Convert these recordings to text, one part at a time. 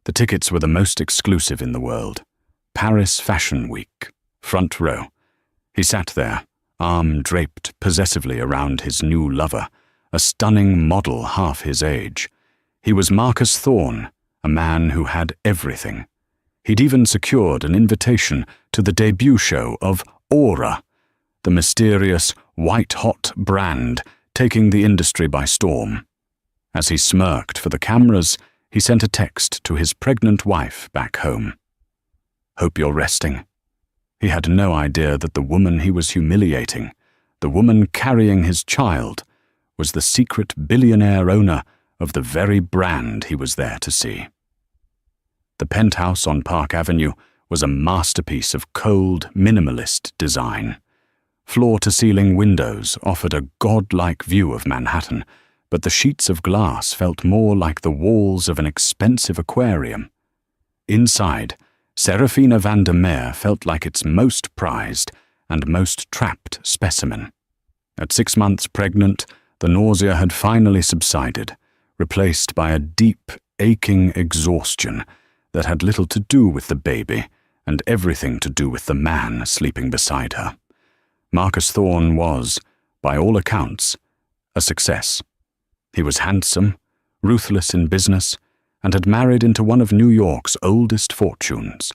The tickets were the most exclusive in the world. Paris Fashion Week, front row. He sat there, arm draped possessively around his new lover, a stunning model half his age. He was Marcus Thorne, a man who had everything. He'd even secured an invitation to the debut show of Aura, the mysterious, white-hot brand taking the industry by storm. As he smirked for the cameras, he sent a text to his pregnant wife back home. "Hope you're resting." He had no idea that the woman he was humiliating, the woman carrying his child, was the secret billionaire owner of the very brand he was there to see. The penthouse on Park Avenue was a masterpiece of cold, minimalist design. Floor-to-ceiling windows offered a godlike view of Manhattan, but the sheets of glass felt more like the walls of an expensive aquarium. Inside, Serafina van der Meer felt like its most prized and most trapped specimen. At 6 months pregnant, the nausea had finally subsided, replaced by a deep, aching exhaustion that had little to do with the baby and everything to do with the man sleeping beside her. Marcus Thorne was, by all accounts, a success. He was handsome, ruthless in business, and had married into one of New York's oldest fortunes.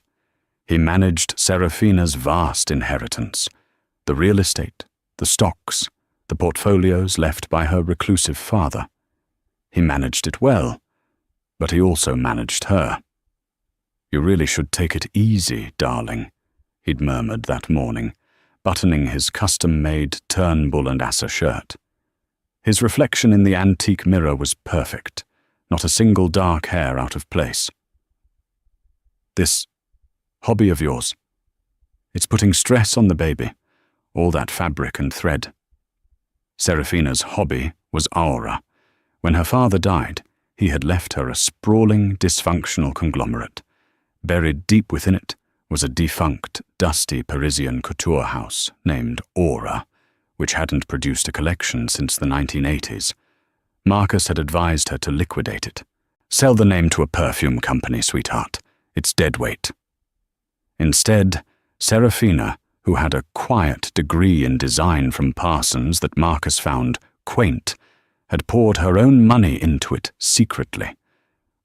He managed Serafina's vast inheritance, the real estate, the stocks, the portfolios left by her reclusive father. He managed it well, but he also managed her. "You really should take it easy, darling," he'd murmured that morning, buttoning his custom-made Turnbull and Asser shirt. His reflection in the antique mirror was perfect, not a single dark hair out of place. "This hobby of yours, it's putting stress on the baby, all that fabric and thread." Serafina's hobby was Aura. When her father died, he had left her a sprawling, dysfunctional conglomerate. Buried deep within it was a defunct, dusty Parisian couture house named Aura, which hadn't produced a collection since the 1980s. Marcus had advised her to liquidate it. "Sell the name to a perfume company, sweetheart. It's dead weight." Instead, Serafina, who had a quiet degree in design from Parsons that Marcus found quaint, had poured her own money into it secretly.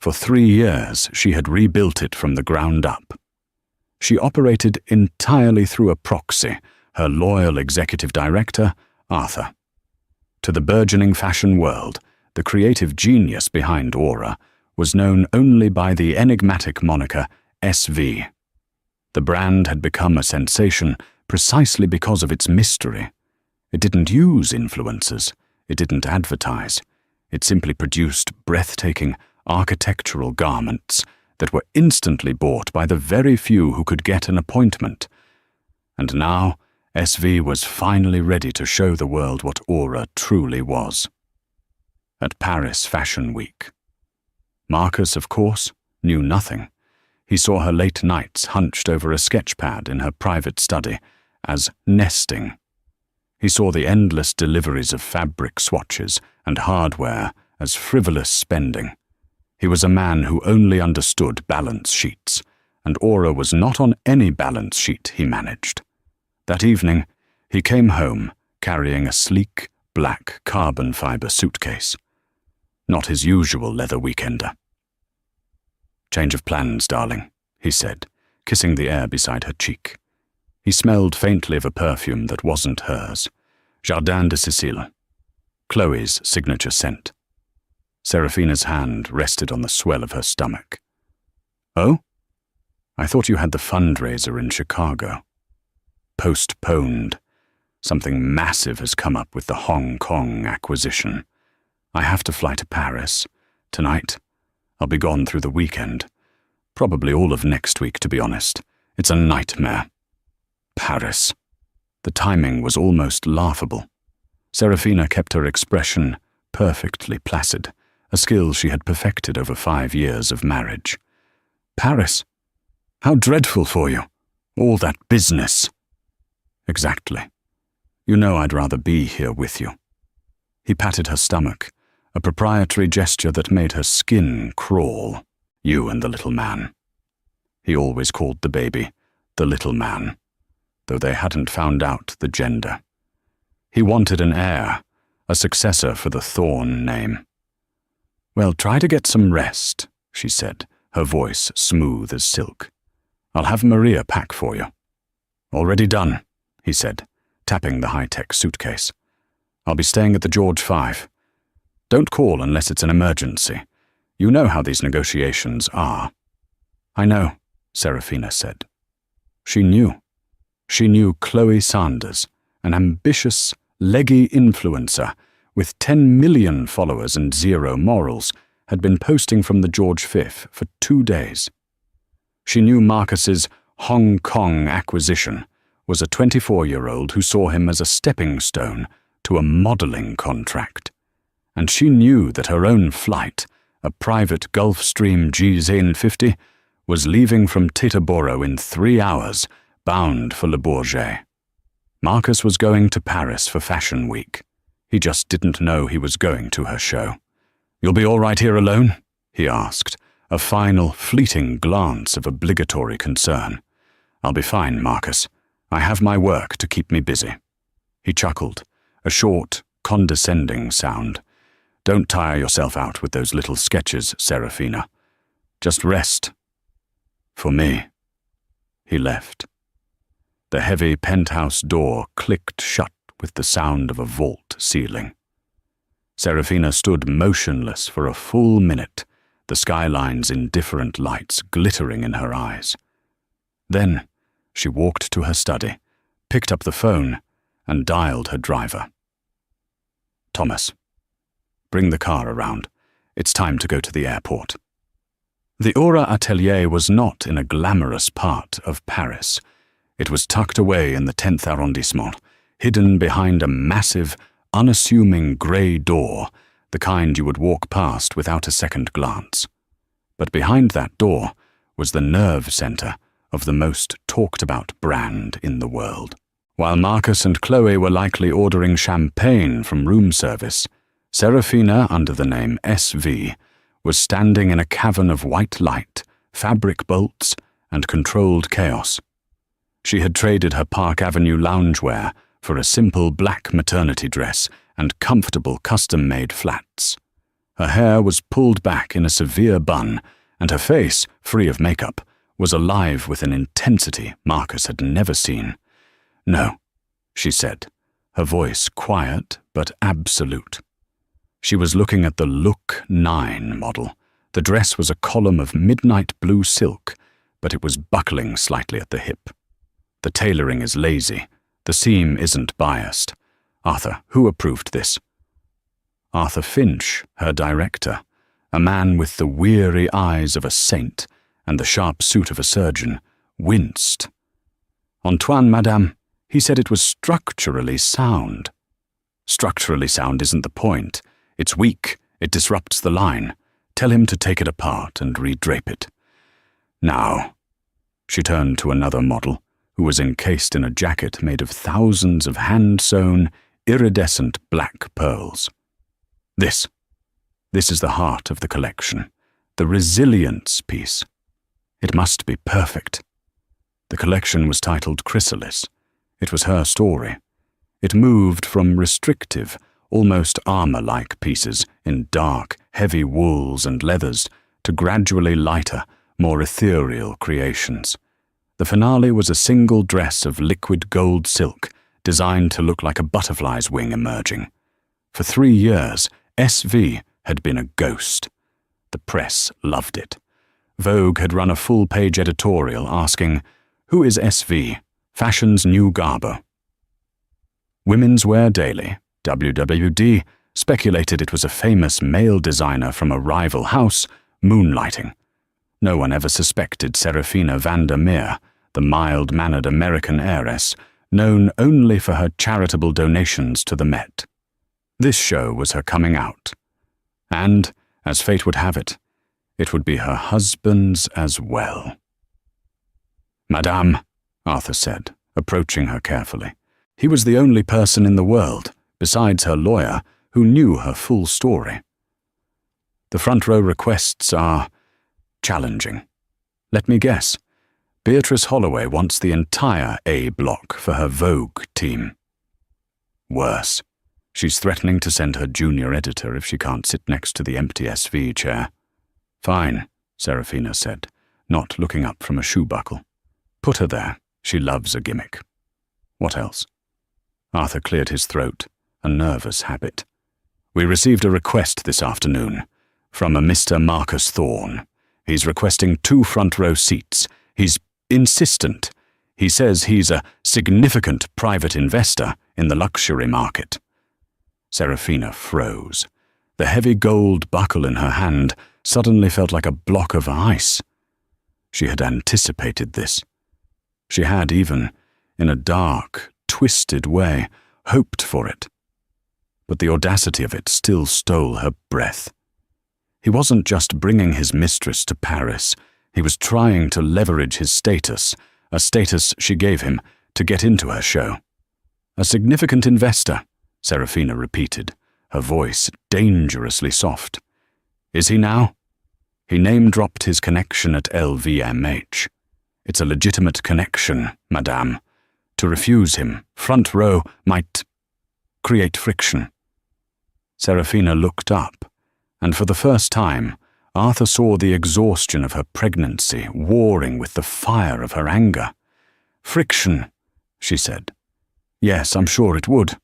For 3 years, she had rebuilt it from the ground up. She operated entirely through a proxy, her loyal executive director, Arthur. To the burgeoning fashion world, the creative genius behind Aura was known only by the enigmatic moniker SV. The brand had become a sensation precisely because of its mystery. It didn't use influencers. It didn't advertise. It simply produced breathtaking, architectural garments that were instantly bought by the very few who could get an appointment. And now, SV was finally ready to show the world what Aura truly was. At Paris Fashion Week. Marcus, of course, knew nothing. He saw her late nights hunched over a sketchpad in her private study as nesting. He saw the endless deliveries of fabric swatches and hardware as frivolous spending. He was a man who only understood balance sheets, and Aura was not on any balance sheet he managed. That evening, he came home carrying a sleek, black carbon fiber suitcase. Not his usual leather weekender. "Change of plans, darling," he said, kissing the air beside her cheek. He smelled faintly of a perfume that wasn't hers. Jardin de Sicile. Chloe's signature scent. Serafina's hand rested on the swell of her stomach. "Oh? I thought you had the fundraiser in Chicago." "Postponed. Something massive has come up with the Hong Kong acquisition. I have to fly to Paris. Tonight. I'll be gone through the weekend. Probably all of next week, to be honest. It's a nightmare." Paris. The timing was almost laughable. Serafina kept her expression perfectly placid, a skill she had perfected over 5 years of marriage. "Paris? How dreadful for you. All that business." "Exactly. You know I'd rather be here with you." He patted her stomach, a proprietary gesture that made her skin crawl. You and the little man. He always called the baby the little man, though they hadn't found out the gender. He wanted an heir, a successor for the Thorn name. Well, try to get some rest, she said, her voice smooth as silk. I'll have Maria pack for you. Already done, he said, tapping the high-tech suitcase. I'll be staying at the George 5. Don't call unless it's an emergency. You know how these negotiations are. I know, Serafina said. She knew. She knew Chloe Sanders, an ambitious, leggy influencer with 10 million followers and zero morals, had been posting from the George V for 2 days. She knew Marcus's Hong Kong acquisition was a 24-year-old who saw him as a stepping stone to a modeling contract. And she knew that her own flight, a private Gulfstream GZ50, was leaving from Teterboro in 3 hours, bound for Le Bourget. Marcus was going to Paris for Fashion Week. He just didn't know he was going to her show. You'll be all right here alone? He asked, a final, fleeting glance of obligatory concern. I'll be fine, Marcus. I have my work to keep me busy. He chuckled, a short, condescending sound. Don't tire yourself out with those little sketches, Serafina. Just rest. For me. He left. The heavy penthouse door clicked shut with the sound of a vault ceiling. Serafina stood motionless for a full minute, the skyline's indifferent lights glittering in her eyes. Then she walked to her study, picked up the phone, and dialed her driver. Thomas, bring the car around. It's time to go to the airport. The Aura Atelier was not in a glamorous part of Paris. It was tucked away in the 10th arrondissement, hidden behind a massive, unassuming grey door, the kind you would walk past without a second glance. But behind that door was the nerve centre of the most talked-about brand in the world. While Marcus and Chloe were likely ordering champagne from room service, Serafina, under the name SV, was standing in a cavern of white light, fabric bolts, and controlled chaos. She had traded her Park Avenue loungewear for a simple black maternity dress and comfortable custom-made flats. Her hair was pulled back in a severe bun, and her face, free of makeup, was alive with an intensity Marcus had never seen. No, she said, her voice quiet but absolute. She was looking at the Look 9 model. The dress was a column of midnight blue silk, but it was buckling slightly at the hip. The tailoring is lazy. The seam isn't biased. Arthur, who approved this? Arthur Finch, her director, a man with the weary eyes of a saint and the sharp suit of a surgeon, winced. Antoine, madame, he said it was structurally sound. Structurally sound isn't the point. It's weak. It disrupts the line. Tell him to take it apart and redrape it. Now, she turned to another model, who was encased in a jacket made of thousands of hand-sewn, iridescent black pearls. This is the heart of the collection, the resilience piece. It must be perfect. The collection was titled Chrysalis. It was her story. It moved from restrictive, almost armor-like pieces in dark, heavy wools and leathers to gradually lighter, more ethereal creations. The finale was a single dress of liquid gold silk designed to look like a butterfly's wing emerging. For 3 years, SV had been a ghost. The press loved it. Vogue had run a full-page editorial asking, "Who is SV? Fashion's new Garbo." Women's Wear Daily, WWD, speculated it was a famous male designer from a rival house, moonlighting. No one ever suspected Serafina Vandermeer, the mild-mannered American heiress, known only for her charitable donations to the Met. This show was her coming out. And, as fate would have it would be her husband's as well. "Madame," Arthur said, approaching her carefully. He was the only person in the world, besides her lawyer, who knew her full story. "The front row requests are challenging. Let me guess. Beatrice Holloway wants the entire A block for her Vogue team. Worse. She's threatening to send her junior editor if she can't sit next to the empty SV chair. Fine, Serafina said, not looking up from a shoe buckle. Put her there. She loves a gimmick. What else? Arthur cleared his throat, a nervous habit. We received a request this afternoon from a Mr. Marcus Thorne. He's requesting 2 front-row seats. He's insistent. He says he's a significant private investor in the luxury market. Serafina froze. The heavy gold buckle in her hand suddenly felt like a block of ice. She had anticipated this. She had even, in a dark, twisted way, hoped for it. But the audacity of it still stole her breath. He wasn't just bringing his mistress to Paris. He was trying to leverage his status, a status she gave him, to get into her show. A significant investor, Serafina repeated, her voice dangerously soft. Is he now? He name-dropped his connection at LVMH. It's a legitimate connection, madame. To refuse him, front row, might create friction. Serafina looked up, and for the first time, Arthur saw the exhaustion of her pregnancy warring with the fire of her anger. Friction, she said. Yes, I'm sure it would.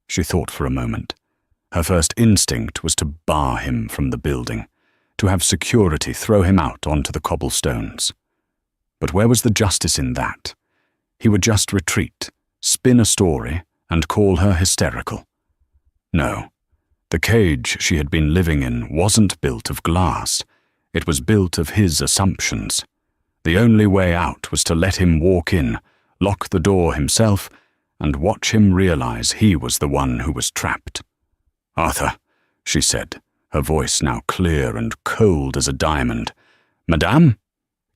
She thought for a moment. Her first instinct was to bar him from the building, to have security throw him out onto the cobblestones. But where was the justice in that? He would just retreat, spin a story, and call her hysterical. No, the cage she had been living in wasn't built of glass. It was built of his assumptions. The only way out was to let him walk in, lock the door himself, and watch him realize he was the one who was trapped. Arthur, she said, her voice now clear and cold as a diamond. Madame?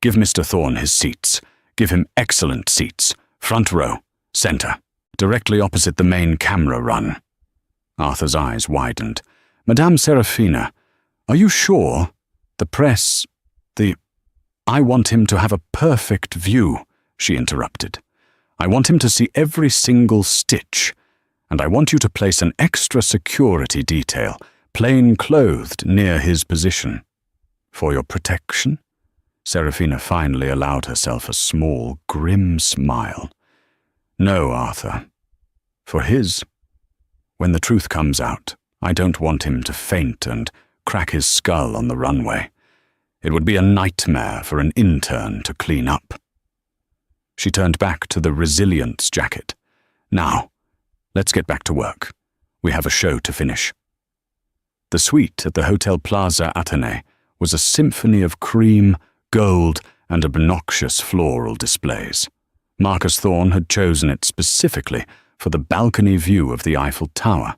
Give Mr. Thorne his seats. Give him excellent seats. Front row. Center. Directly opposite the main camera run. Arthur's eyes widened. Madame Serafina, are you sure? The press, I want him to have a perfect view, she interrupted. I want him to see every single stitch, and I want you to place an extra security detail, plain-clothed, near his position. For your protection? Serafina finally allowed herself a small, grim smile. No, Arthur. For his. When the truth comes out, I don't want him to faint and crack his skull on the runway. It would be a nightmare for an intern to clean up. She turned back to the resilience jacket. Now, let's get back to work. We have a show to finish. The suite at the Hotel Plaza Athénée was a symphony of cream, gold, and obnoxious floral displays. Marcus Thorne had chosen it specifically for the balcony view of the Eiffel Tower.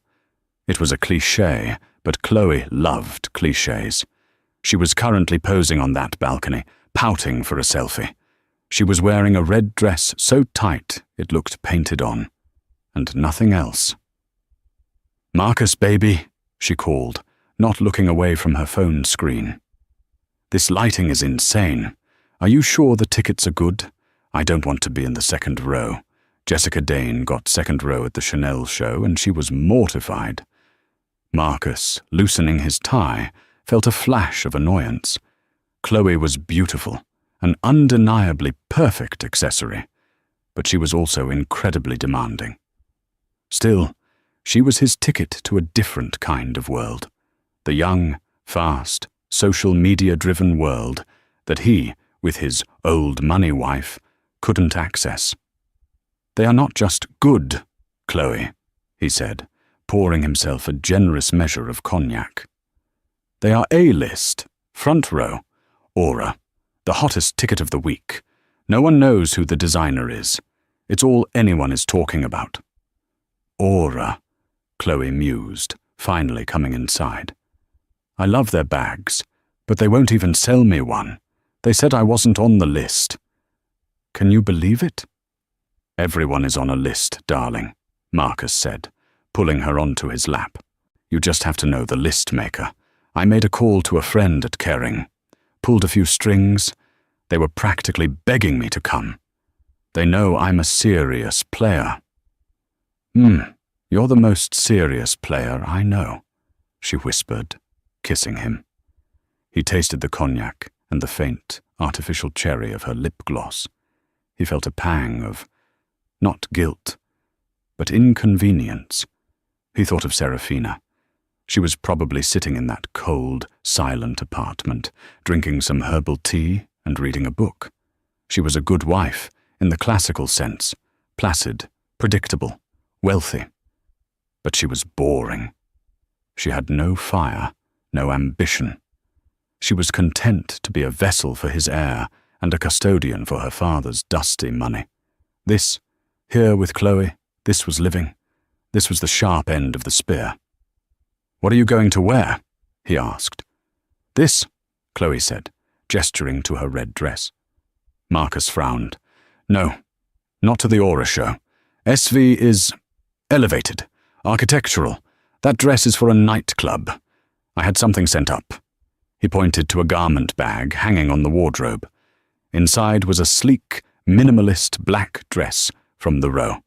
It was a cliché, but Chloe loved clichés. She was currently posing on that balcony, pouting for a selfie. She was wearing a red dress so tight it looked painted on, and nothing else. Marcus, baby, she called, not looking away from her phone screen. This lighting is insane. Are you sure the tickets are good? I don't want to be in the second row. Jessica Dane got second row at the Chanel show, and she was mortified. Marcus, loosening his tie, felt a flash of annoyance. Chloe was beautiful, an undeniably perfect accessory, but she was also incredibly demanding. Still, she was his ticket to a different kind of world, the young, fast, social media-driven world that he, with his old money wife, couldn't access. They are not just good, Chloe, he said, pouring himself a generous measure of cognac. They are A-list, front row, aura, the hottest ticket of the week. No one knows who the designer is. It's all anyone is talking about. Aura, Chloe mused, finally coming inside. I love their bags, but they won't even sell me one. They said I wasn't on the list. Can you believe it? Everyone is on a list, darling, Marcus said, pulling her onto his lap. You just have to know the list maker. I made a call to a friend at Kering. pulled a few strings. They were practically begging me to come. They know I'm a serious player." You're the most serious player I know," she whispered, kissing him. He tasted the cognac and the faint, artificial cherry of her lip gloss. He felt a pang of, not guilt, but inconvenience. He thought of Serafina. She was probably sitting in that cold, silent apartment, drinking some herbal tea and reading a book. She was a good wife, in the classical sense, placid, predictable, wealthy. But she was boring. She had no fire, no ambition. She was content to be a vessel for his heir and a custodian for her father's dusty money. This, here with Chloe, this was living. This was the sharp end of the spear. "What are you going to wear?" he asked. "This," Chloe said, gesturing to her red dress. Marcus frowned. "No, not to the Aura show. SV is elevated, architectural. That dress is for a nightclub. I had something sent up." He pointed to a garment bag hanging on the wardrobe. Inside was a sleek, minimalist black dress from the row.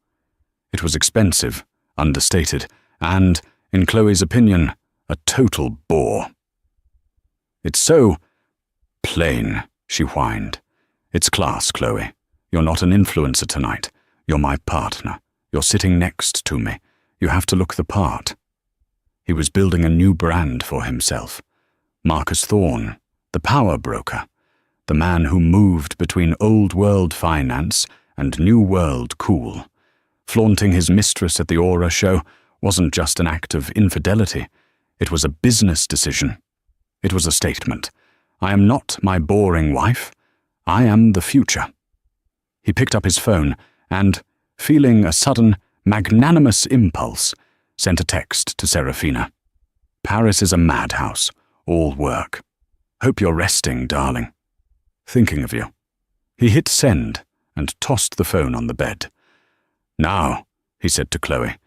It was expensive, understated, and, in Chloe's opinion, a total bore. "It's so plain," she whined. "It's class, Chloe. You're not an influencer tonight. You're my partner. You're sitting next to me. You have to look the part." He was building a new brand for himself. Marcus Thorne, the power broker, the man who moved between old-world finance and new-world cool. Flaunting his mistress at the Aura show wasn't just an act of infidelity. It was a business decision. It was a statement. I am not my boring wife. I am the future. He picked up his phone and, feeling a sudden, magnanimous impulse, sent a text to Serafina. "Paris is a madhouse, all work. Hope you're resting, darling. Thinking of you." He hit send and tossed the phone on the bed. "Now," he said to Chloe,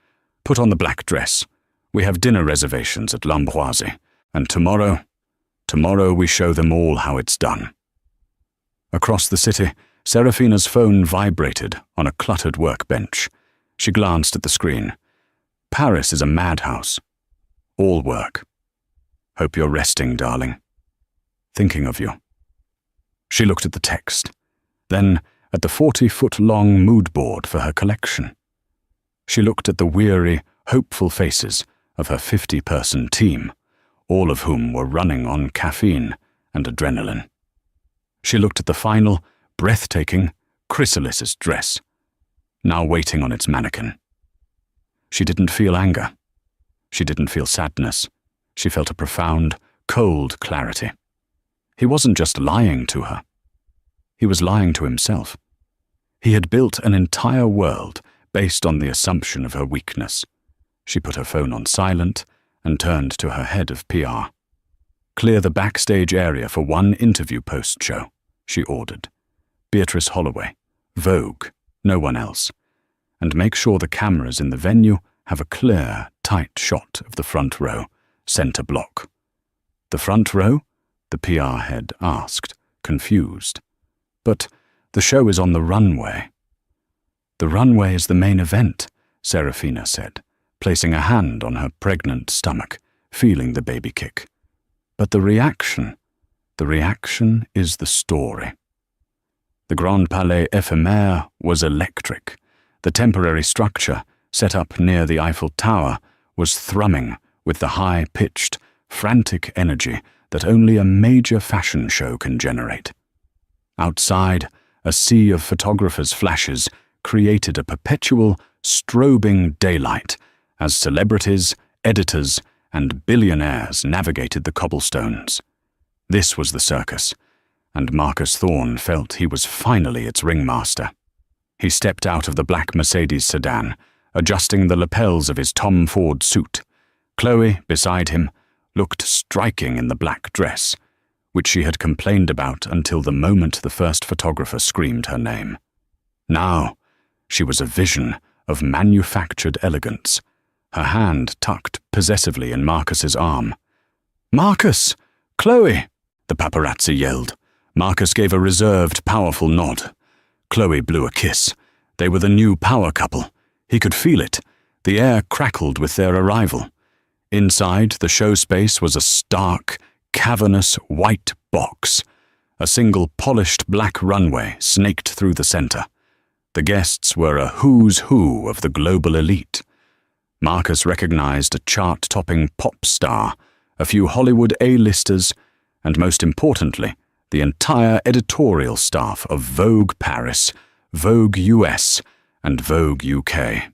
"put on the black dress. We have dinner reservations at L'Ambroisie, and tomorrow we show them all how it's done." Across the city, Serafina's phone vibrated on a cluttered workbench. She glanced at the screen. "Paris is a madhouse. All work. Hope you're resting, darling. Thinking of you." She looked at the text, then at the 40-foot-long mood board for her collection. She looked at the weary, hopeful faces of her 50-person team, all of whom were running on caffeine and adrenaline. She looked at the final, breathtaking chrysalis dress, now waiting on its mannequin. She didn't feel anger. She didn't feel sadness. She felt a profound, cold clarity. He wasn't just lying to her. He was lying to himself. He had built an entire world based on the assumption of her weakness. She put her phone on silent and turned to her head of PR. "Clear the backstage area for one interview post-show," she ordered. "Beatrice Holloway, Vogue, no one else. And make sure the cameras in the venue have a clear, tight shot of the front row, center block." "The front row?" the PR head asked, confused. "But the show is on the runway." "The runway is the main event," Serafina said, placing a hand on her pregnant stomach, feeling the baby kick. "But the reaction is the story." The Grand Palais Éphémère was electric. The temporary structure, set up near the Eiffel Tower, was thrumming with the high-pitched, frantic energy that only a major fashion show can generate. Outside, a sea of photographers' flashes created a perpetual, strobing daylight as celebrities, editors, and billionaires navigated the cobblestones. This was the circus, and Marcus Thorne felt he was finally its ringmaster. He stepped out of the black Mercedes sedan, adjusting the lapels of his Tom Ford suit. Chloe, beside him, looked striking in the black dress, which she had complained about until the moment the first photographer screamed her name. Now, she was a vision of manufactured elegance, her hand tucked possessively in Marcus's arm. "Marcus! Chloe!" the paparazzi yelled. Marcus gave a reserved, powerful nod. Chloe blew a kiss. They were the new power couple. He could feel it. The air crackled with their arrival. Inside, the show space was a stark, cavernous white box. A single polished black runway snaked through the center. The guests were a who's who of the global elite. Marcus recognized a chart-topping pop star, a few Hollywood A-listers, and most importantly, the entire editorial staff of Vogue Paris, Vogue US, and Vogue UK.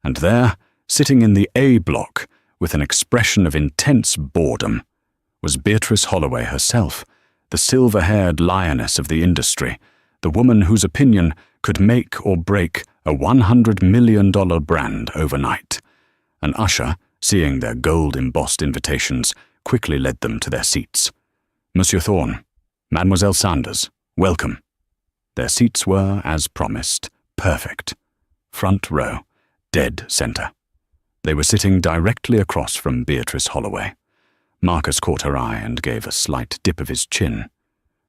And there, sitting in the A block, with an expression of intense boredom, was Beatrice Holloway herself, the silver-haired lioness of the industry, the woman whose opinion could make or break a $100 million brand overnight. An usher, seeing their gold-embossed invitations, quickly led them to their seats. Monsieur Thorne, Mademoiselle Sanders, welcome. Their seats were, as promised, perfect. Front row, dead center. They were sitting directly across from Beatrice Holloway. Marcus caught her eye and gave a slight dip of his chin.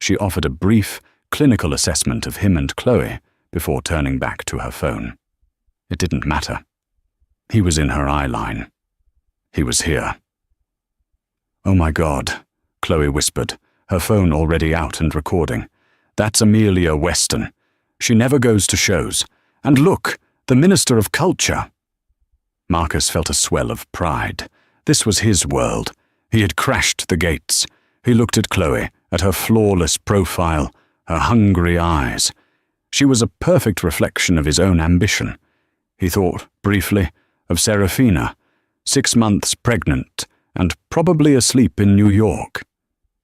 She offered a brief, clinical assessment of him and Chloe before turning back to her phone. It didn't matter. He was in her eye line. He was here. "Oh my God," Chloe whispered, her phone already out and recording. "That's Amelia Weston. She never goes to shows. And look, the Minister of Culture." Marcus felt a swell of pride. This was his world. He had crashed the gates. He looked at Chloe, at her flawless profile, her hungry eyes. She was a perfect reflection of his own ambition. He thought, briefly, of Serafina, 6 months pregnant and probably asleep in New York.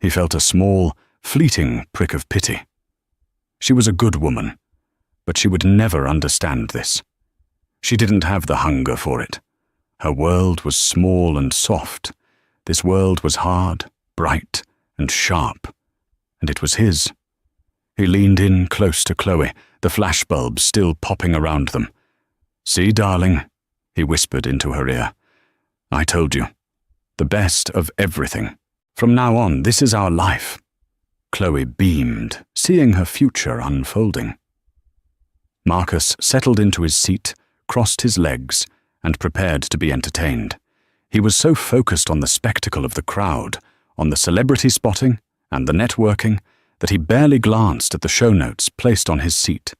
He felt a small, fleeting prick of pity. She was a good woman, but she would never understand this. She didn't have the hunger for it. Her world was small and soft. This world was hard, bright, and sharp, and it was his. He leaned in close to Chloe, the flashbulbs still popping around them. "See, darling," he whispered into her ear. "I told you. The best of everything. From now on, this is our life." Chloe beamed, seeing her future unfolding. Marcus settled into his seat, crossed his legs, and prepared to be entertained. He was so focused on the spectacle of the crowd, on the celebrity spotting and the networking, that he barely glanced at the show notes placed on his seat.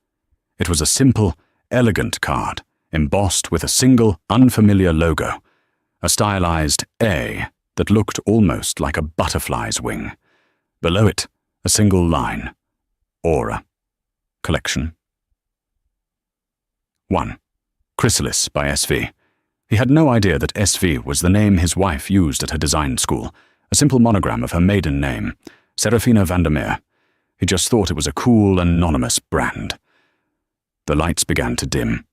It was a simple, elegant card, embossed with a single, unfamiliar logo, a stylized A that looked almost like a butterfly's wing. Below it, a single line. Aura. Collection. 1. Chrysalis by SV. He had no idea that SV was the name his wife used at her design school, a simple monogram of her maiden name, Serafina Vandermeer. He just thought it was a cool, anonymous brand. The lights began to dim.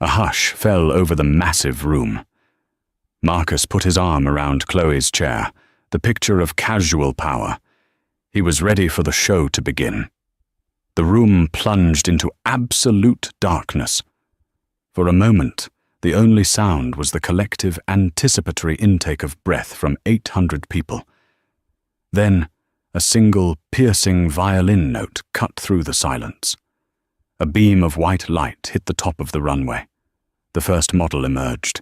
A hush fell over the massive room. Marcus put his arm around Chloe's chair, the picture of casual power. He was ready for the show to begin. The room plunged into absolute darkness. For a moment, the only sound was the collective anticipatory intake of breath from 800 people. Then, a single piercing violin note cut through the silence. A beam of white light hit the top of the runway. The first model emerged.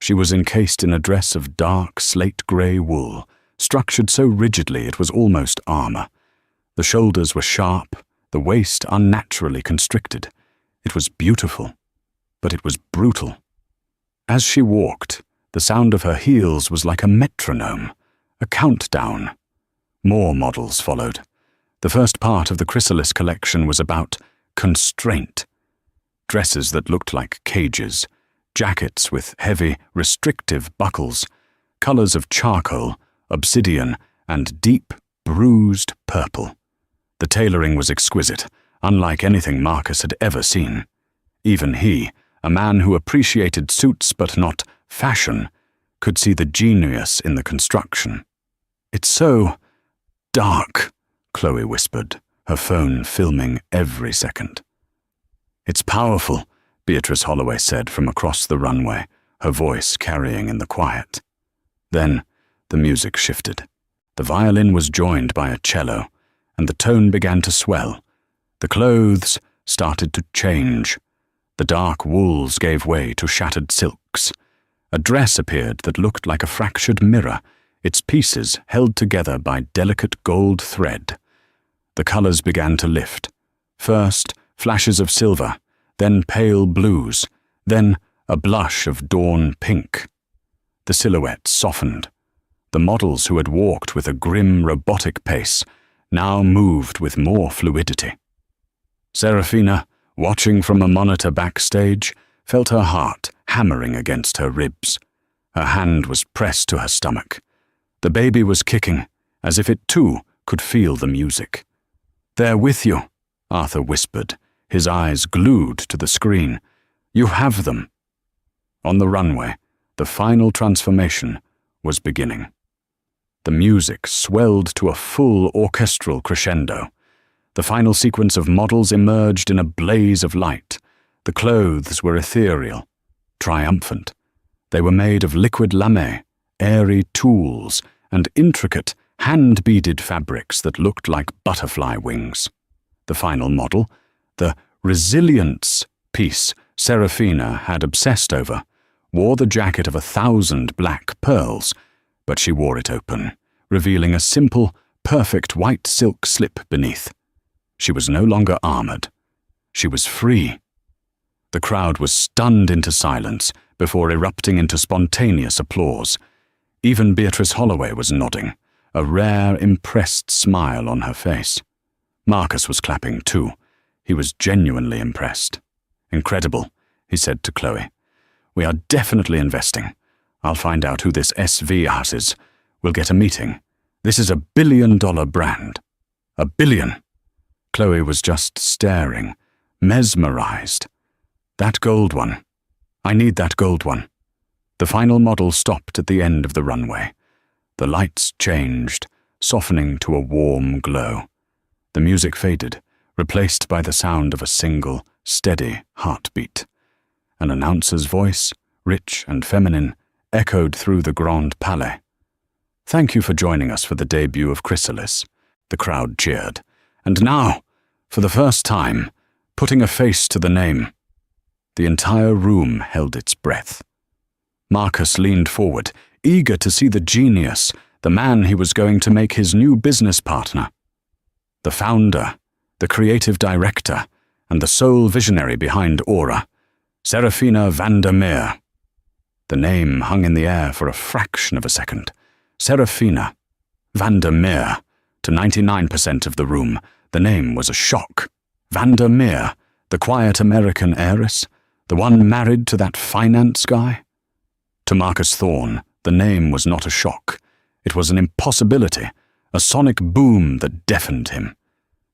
She was encased in a dress of dark slate-grey wool, structured so rigidly it was almost armor. The shoulders were sharp, the waist unnaturally constricted. It was beautiful, but it was brutal. As she walked, the sound of her heels was like a metronome, a countdown. More models followed. The first part of the Chrysalis collection was about constraint. Dresses that looked like cages, jackets with heavy, restrictive buckles, colors of charcoal, obsidian, and deep, bruised purple. The tailoring was exquisite, unlike anything Marcus had ever seen. Even he, a man who appreciated suits but not fashion, could see the genius in the construction. "It's so dark," Chloe whispered, her phone filming every second. "It's powerful," Beatrice Holloway said from across the runway, her voice carrying in the quiet. Then the music shifted. The violin was joined by a cello, and the tone began to swell. The clothes started to change. The dark wools gave way to shattered silks. A dress appeared that looked like a fractured mirror, its pieces held together by delicate gold thread. The colors began to lift. First, flashes of silver, then pale blues, then a blush of dawn pink. The silhouette softened. The models who had walked with a grim, robotic pace now moved with more fluidity. Serafina, watching from a monitor backstage, felt her heart hammering against her ribs. Her hand was pressed to her stomach. The baby was kicking, as if it too could feel the music. "They're with you," Arthur whispered, his eyes glued to the screen. "You have them." On the runway, the final transformation was beginning. The music swelled to a full orchestral crescendo. The final sequence of models emerged in a blaze of light. The clothes were ethereal, triumphant. They were made of liquid lame, airy tules, and intricate, hand-beaded fabrics that looked like butterfly wings. The final model, the resilience piece Serafina had obsessed over, wore the jacket of 1,000 black pearls, but she wore it open, revealing a simple, perfect white silk slip beneath. She was no longer armored. She was free. The crowd was stunned into silence before erupting into spontaneous applause. Even Beatrice Holloway was nodding, a rare, impressed smile on her face. Marcus was clapping too. He was genuinely impressed. "Incredible," he said to Chloe. "We are definitely investing. I'll find out who this SV house is. We'll get a meeting. This is $1 billion brand. $1 billion." Chloe was just staring, mesmerized. "That gold one. I need that gold one." The final model stopped at the end of the runway. The lights changed, softening to a warm glow. The music faded, replaced by the sound of a single, steady heartbeat. An announcer's voice, rich and feminine, echoed through the Grand Palais. "Thank you for joining us for the debut of Chrysalis." The crowd cheered. "And now, for the first time, putting a face to the name." The entire room held its breath. Marcus leaned forward, eager to see the genius, the man he was going to make his new business partner. The founder, the creative director, and the sole visionary behind Aura, Serafina van der Meer. The name hung in the air for a fraction of a second. Serafina van der Meer. To 99% of the room, the name was a shock. Van der Meer, the quiet American heiress, the one married to that finance guy? To Marcus Thorne, the name was not a shock. It was an impossibility, a sonic boom that deafened him.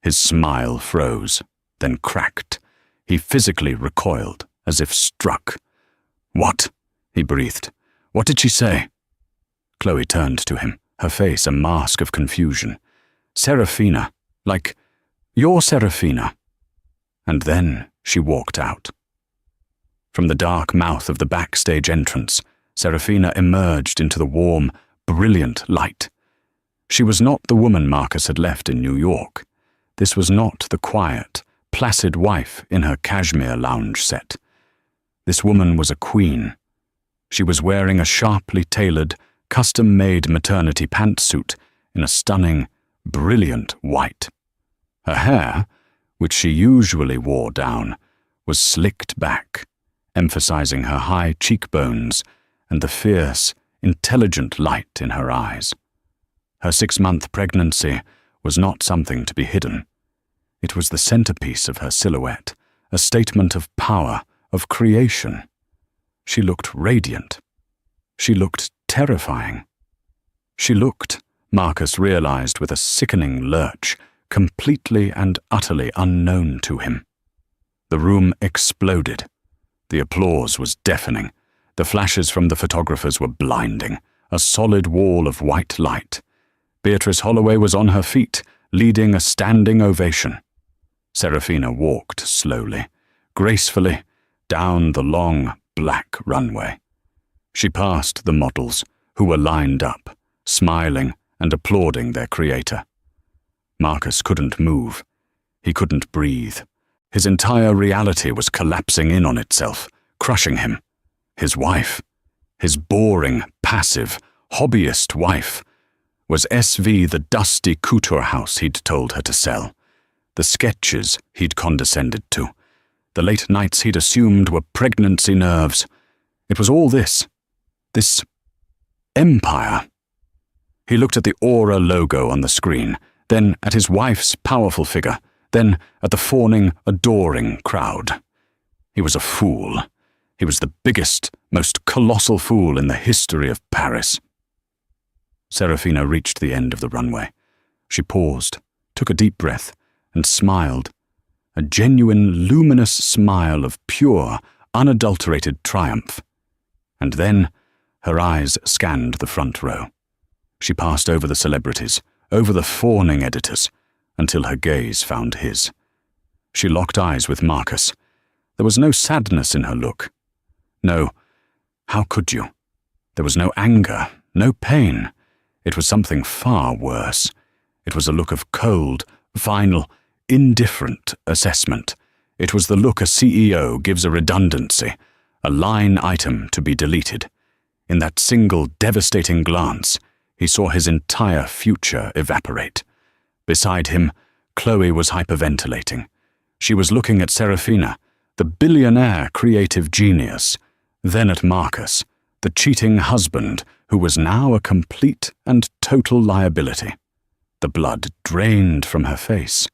His smile froze, then cracked. He physically recoiled, as if struck. "What?" he breathed. "What did she say?" Chloe turned to him, her face a mask of confusion. "Serafina, like, you're Serafina." And then she walked out. From the dark mouth of the backstage entrance, Serafina emerged into the warm, brilliant light. She was not the woman Marcus had left in New York. This was not the quiet, placid wife in her cashmere lounge set. This woman was a queen. She was wearing a sharply tailored, custom-made maternity pantsuit in a stunning, brilliant white. Her hair, which she usually wore down, was slicked back, emphasizing her high cheekbones and the fierce, intelligent light in her eyes. Her 6-month pregnancy was not something to be hidden. It was the centerpiece of her silhouette, a statement of power, of creation. She looked radiant. She looked terrifying. She looked, Marcus realized with a sickening lurch, completely and utterly unknown to him. The room exploded. The applause was deafening. The flashes from the photographers were blinding, a solid wall of white light. Beatrice Holloway was on her feet, leading a standing ovation. Serafina walked slowly, gracefully, down the long, black runway. She passed the models, who were lined up, smiling and applauding their creator. Marcus couldn't move. He couldn't breathe. His entire reality was collapsing in on itself, crushing him. His wife, his boring, passive, hobbyist wife, was SV the dusty couture house he'd told her to sell, the sketches he'd condescended to, the late nights he'd assumed were pregnancy nerves. It was all this empire. He looked at the Aura logo on the screen, then at his wife's powerful figure, then at the fawning, adoring crowd. He was a fool. He was the biggest, most colossal fool in the history of Paris. Serafina reached the end of the runway. She paused, took a deep breath, and smiled. A genuine, luminous smile of pure, unadulterated triumph. And then her eyes scanned the front row. She passed over the celebrities, over the fawning editors, until her gaze found his. She locked eyes with Marcus. There was no sadness in her look. No, how could you? There was no anger, no pain. It was something far worse. It was a look of cold, final, indifferent assessment. It was the look a CEO gives a redundancy, a line item to be deleted. In that single devastating glance, he saw his entire future evaporate. Beside him, Chloe was hyperventilating. She was looking at Serafina, the billionaire creative genius, then at Marcus, the cheating husband who was now a complete and total liability. The blood drained from her face.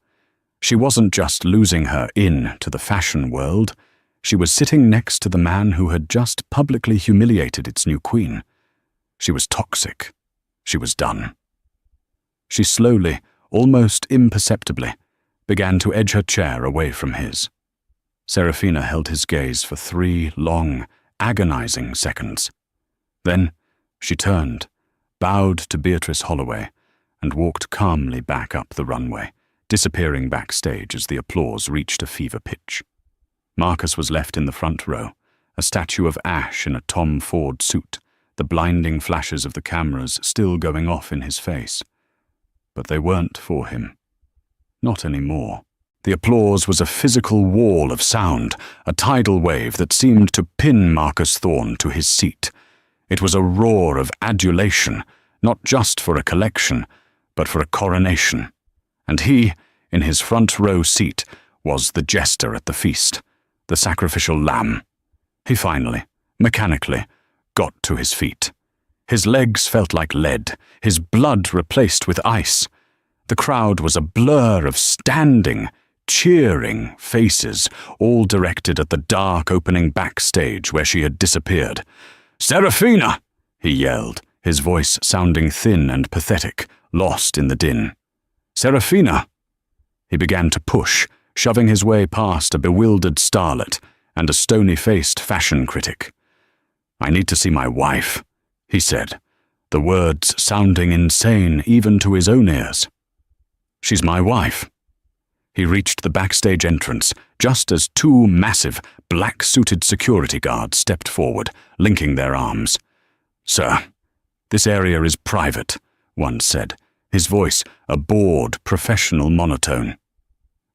She wasn't just losing her in to the fashion world. She was sitting next to the man who had just publicly humiliated its new queen. She was toxic. She was done. She slowly, almost imperceptibly, began to edge her chair away from his. Serafina held his gaze for 3 long, agonizing seconds. Then she turned, bowed to Beatrice Holloway, and walked calmly back up the runway, disappearing backstage as the applause reached a fever pitch. Marcus was left in the front row, a statue of ash in a Tom Ford suit, the blinding flashes of the cameras still going off in his face. But they weren't for him. Not anymore. The applause was a physical wall of sound, a tidal wave that seemed to pin Marcus Thorne to his seat. It was a roar of adulation, not just for a collection, but for a coronation. And he, in his front row seat, was the jester at the feast, the sacrificial lamb. He finally, mechanically, got to his feet. His legs felt like lead, his blood replaced with ice. The crowd was a blur of standing, cheering faces, all directed at the dark opening backstage where she had disappeared. "Serafina!" he yelled, his voice sounding thin and pathetic, lost in the din. "Serafina!" He began to push, shoving his way past a bewildered starlet and a stony-faced fashion critic. "I need to see my wife," he said, the words sounding insane even to his own ears. "She's my wife." He reached the backstage entrance just as 2 massive, black-suited security guards stepped forward, linking their arms. "Sir, this area is private," one said, his voice a bored, professional monotone.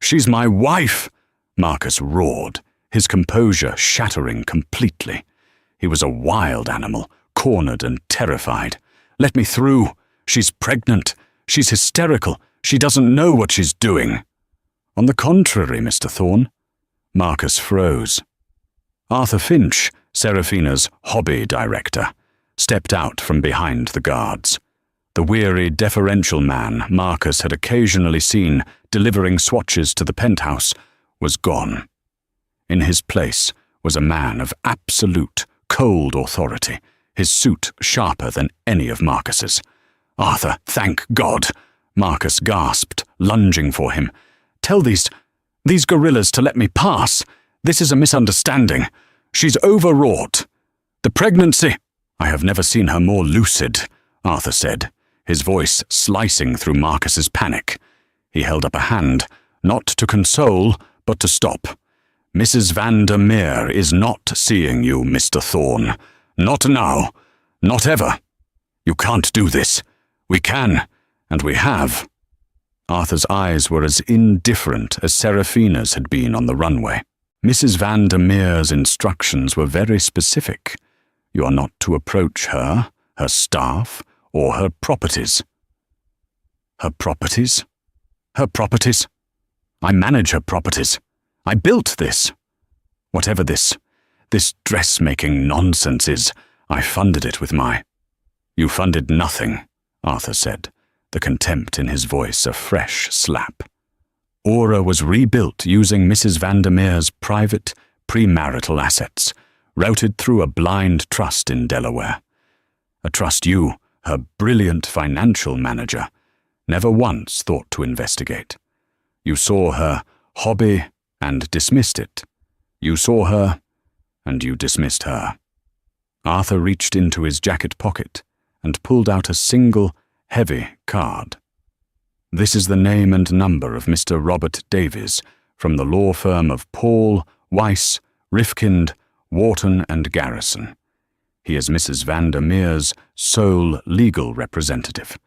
"She's my wife!" Marcus roared, his composure shattering completely. He was a wild animal, cornered and terrified. "Let me through. She's pregnant. She's hysterical. She doesn't know what she's doing." "On the contrary, Mr. Thorne." Marcus froze. Arthur Finch, Serafina's hobby director, stepped out from behind the guards. The weary, deferential man Marcus had occasionally seen delivering swatches to the penthouse was gone. In his place was a man of absolute, cold authority, his suit sharper than any of Marcus's. "Arthur, thank God!" Marcus gasped, lunging for him. "Tell these gorillas to let me pass. This is a misunderstanding. She's overwrought. The pregnancy—" "I have never seen her more lucid," Arthur said, his voice slicing through Marcus's panic. He held up a hand, not to console, but to stop. "Mrs. Van der Meer is not seeing you, Mr. Thorne. Not now. Not ever. You can't do this. We can, and we have. Arthur's eyes were as indifferent as Seraphina's had been on the runway. Mrs. Vandermeer's instructions were very specific. You are not to approach her, her staff, or her properties. Her properties? Her properties? I manage her properties. I built this. Whatever this dressmaking nonsense is, I funded it with my... You funded nothing, Arthur said, the contempt in his voice a fresh slap. Aura was rebuilt using Mrs. Vandermeer's private, premarital assets, routed through a blind trust in Delaware. A trust you, her brilliant financial manager, never once thought to investigate. You saw her hobby and dismissed it. You saw her, and you dismissed her. Arthur reached into his jacket pocket and pulled out a single, heavy card. This is the name and number of Mr. Robert Davies from the law firm of Paul, Weiss, Rifkind, Wharton and Garrison. He is Mrs. Vandermeer's sole legal representative.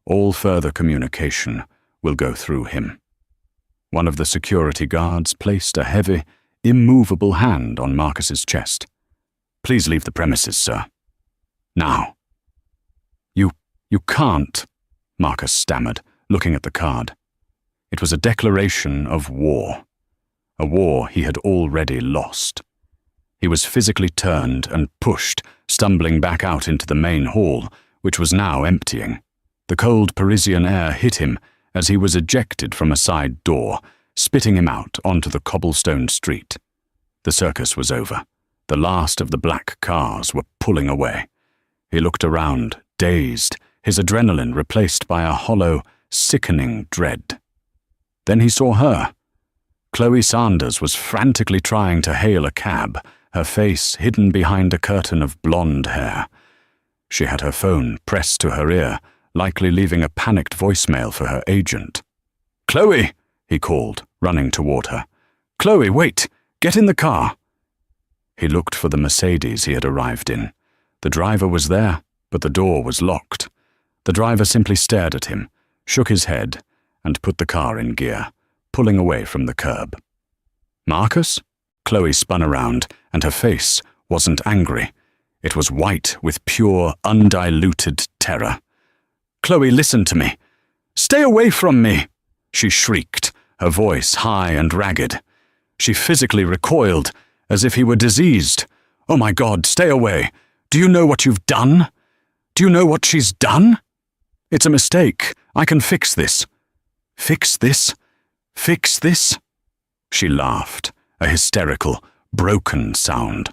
All further communication will go through him. One of the security guards placed a heavy, immovable hand on Marcus's chest. Please leave the premises, sir. Now. You can't, Marcus stammered, looking at the card. It was a declaration of war. A war he had already lost. He was physically turned and pushed, stumbling back out into the main hall, which was now emptying. The cold Parisian air hit him as he was ejected from a side door, spitting him out onto the cobblestone street. The circus was over. The last of the black cars were pulling away. He looked around, dazed, his adrenaline replaced by a hollow, sickening dread. Then he saw her. Chloe Sanders was frantically trying to hail a cab, her face hidden behind a curtain of blonde hair. She had her phone pressed to her ear, likely leaving a panicked voicemail for her agent. "Chloe!" he called, running toward her. "Chloe, wait! Get in the car!" He looked for the Mercedes he had arrived in. The driver was there, but the door was locked. The driver simply stared at him, shook his head, and put the car in gear, pulling away from the curb. "Marcus?" Chloe spun around, and her face wasn't angry. It was white with pure, undiluted terror. "Chloe, listen to me. Stay away from me!" she shrieked, her voice high and ragged. She physically recoiled, as if he were diseased. "Oh my God, stay away! Do you know what you've done? Do you know what she's done? It's a mistake. I can fix this." "Fix this? Fix this?" She laughed, a hysterical, broken sound.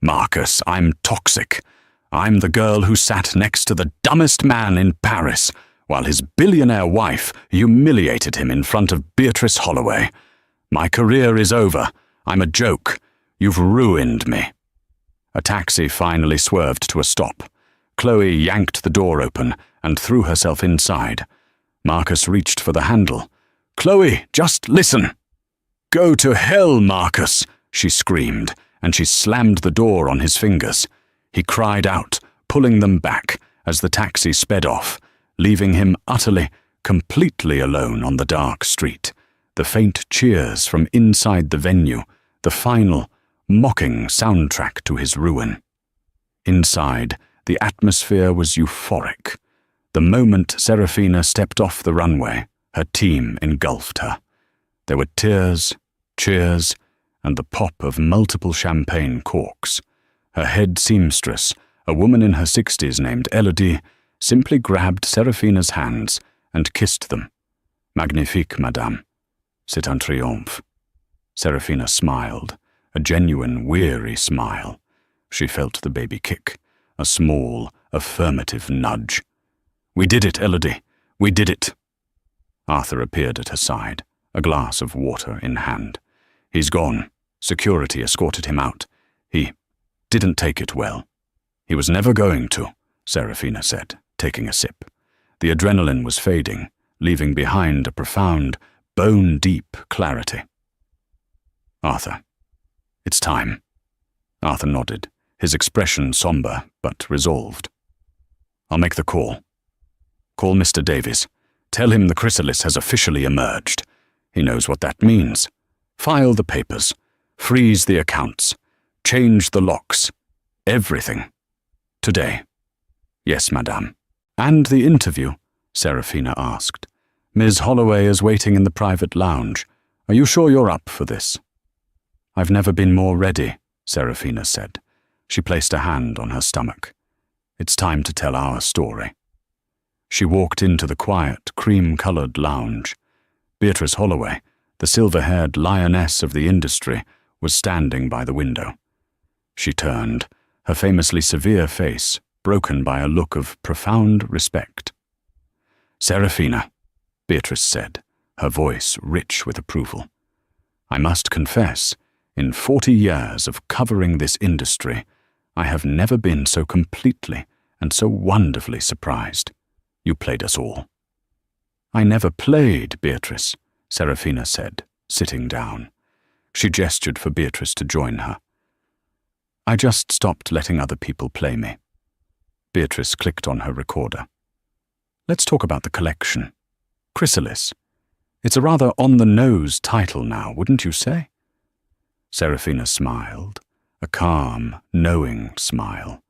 "Marcus, I'm toxic. I'm the girl who sat next to the dumbest man in Paris, while his billionaire wife humiliated him in front of Beatrice Holloway. My career is over. I'm a joke. You've ruined me." A taxi finally swerved to a stop. Chloe yanked the door open and threw herself inside. Marcus reached for the handle. "Chloe, just listen." "Go to hell, Marcus," she screamed, and she slammed the door on his fingers. He cried out, pulling them back as the taxi sped off, leaving him utterly, completely alone on the dark street. The faint cheers from inside the venue, the final, mocking soundtrack to his ruin. Inside, the atmosphere was euphoric. The moment Seraphina stepped off the runway, her team engulfed her. There were tears, cheers, and the pop of multiple champagne corks. Her head seamstress, a woman in her 60s named Elodie, simply grabbed Seraphina's hands and kissed them. "Magnifique, madame. C'est un triomphe." Seraphina smiled, a genuine, weary smile. She felt the baby kick, a small, affirmative nudge. "We did it, Elodie. We did it." Arthur appeared at her side, a glass of water in hand. "He's gone." Security escorted him out. "He didn't take it well." "He was never going to," Seraphina said, taking a sip. The adrenaline was fading, leaving behind a profound, bone-deep clarity. "Arthur, it's time." Arthur nodded, his expression somber but resolved. "I'll make the call." Call Mr. Davies. Tell him the chrysalis has officially emerged. He knows what that means. File the papers. Freeze the accounts. Change the locks. Everything. Today. Yes, madame. And the interview? Seraphina asked. Ms. Holloway is waiting in the private lounge. Are you sure you're up for this? I've never been more ready, Seraphina said. She placed a hand on her stomach. It's time to tell our story. She walked into the quiet, cream-colored lounge. Beatrice Holloway, the silver-haired lioness of the industry, was standing by the window. She turned, her famously severe face broken by a look of profound respect. Seraphina, Beatrice said, her voice rich with approval. I must confess, in 40 years of covering this industry, I have never been so completely and so wonderfully surprised. You played us all. I never played, Beatrice, Seraphina said, sitting down. She gestured for Beatrice to join her. I just stopped letting other people play me. Beatrice clicked on her recorder. Let's talk about the collection. Chrysalis. It's a rather on-the-nose title now, wouldn't you say? Seraphina smiled, a calm, knowing smile.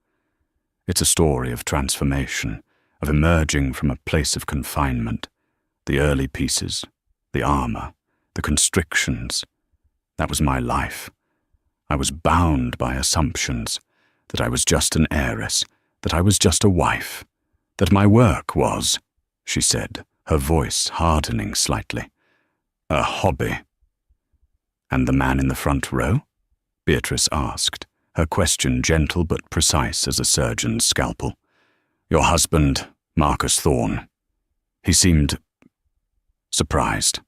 It's a story of transformation, of emerging from a place of confinement. The early pieces, the armor, the constrictions. That was my life. I was bound by assumptions, that I was just an heiress, that I was just a wife, that my work was, she said, her voice hardening slightly, a hobby. And the man in the front row? Beatrice asked, her question gentle but precise as a surgeon's scalpel. Your husband, Marcus Thorne. He seemed surprised.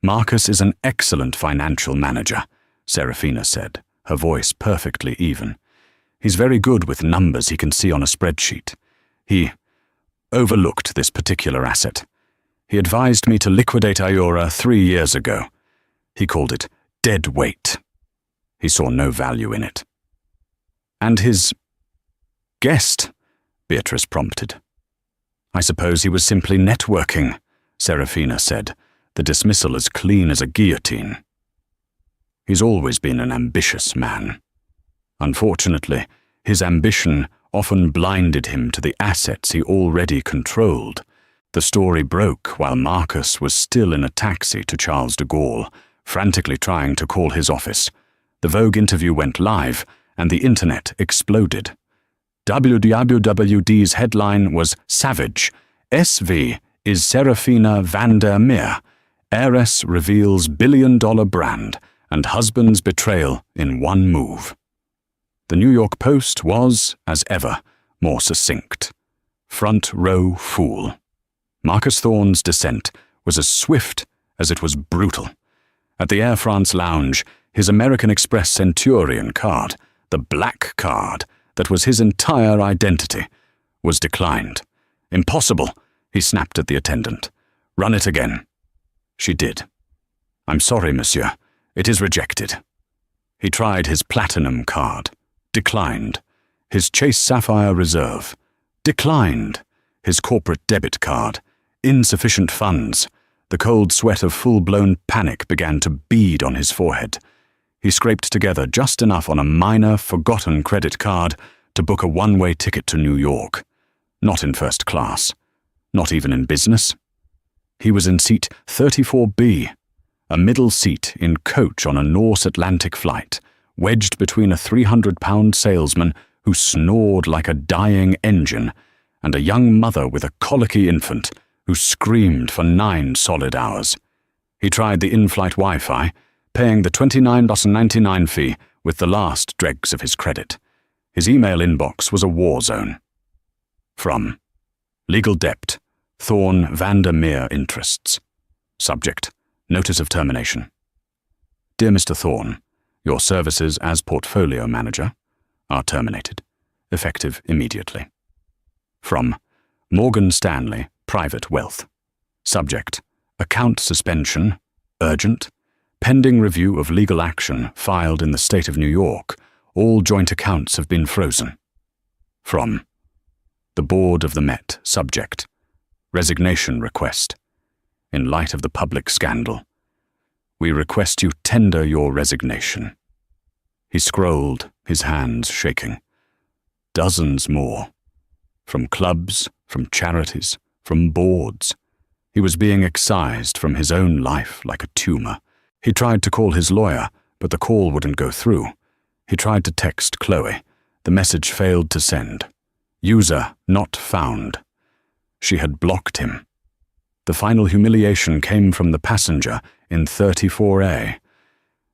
Marcus is an excellent financial manager, Seraphina said, her voice perfectly even. He's very good with numbers he can see on a spreadsheet. He overlooked this particular asset. He advised me to liquidate Iora 3 years ago. He called it dead weight. He saw no value in it. And his guest, Beatrice prompted. I suppose he was simply networking, Seraphina said, the dismissal as clean as a guillotine. He's always been an ambitious man. Unfortunately, his ambition often blinded him to the assets he already controlled. The story broke while Marcus was still in a taxi to Charles de Gaulle, frantically trying to call his office. The Vogue interview went live, and the internet exploded. WWWD's headline was Savage. SV is Seraphina van der Meer. Heiress reveals billion-dollar brand and husband's betrayal in one move. The New York Post was, as ever, more succinct. Front row fool. Marcus Thorne's descent was as swift as it was brutal. At the Air France lounge, his American Express Centurion card, the black card that was his entire identity, was declined. Impossible, he snapped at the attendant. Run it again. She did. I'm sorry, monsieur. It is rejected. He tried his platinum card. Declined. His Chase Sapphire Reserve. Declined. His corporate debit card. Insufficient funds. The cold sweat of full-blown panic began to bead on his forehead. He scraped together just enough on a minor, forgotten credit card to book a one-way ticket to New York. Not in first class. Not even in business. He was in seat 34B, a middle seat in coach on a Norse Atlantic flight, wedged between a 300-pound salesman who snored like a dying engine and a young mother with a colicky infant who screamed for 9 solid hours. He tried the in-flight Wi-Fi, paying the $29.99 fee with the last dregs of his credit. His email inbox was a war zone. From Legal Debt, Thorne van der Meer Interests. Subject, Notice of Termination. Dear Mr. Thorne, your services as portfolio manager are terminated, effective immediately. From Morgan Stanley, Private Wealth. Subject, Account suspension, urgent, pending review of legal action filed in the state of New York. All joint accounts have been frozen. From the Board of the Met. Subject, Resignation request. In light of the public scandal, we request you tender your resignation. He scrolled, his hands shaking. Dozens more. From clubs, from charities, from boards. He was being excised from his own life like a tumor. He tried to call his lawyer, but the call wouldn't go through. He tried to text Chloe. The message failed to send. User not found. She had blocked him. The final humiliation came from the passenger in 34A.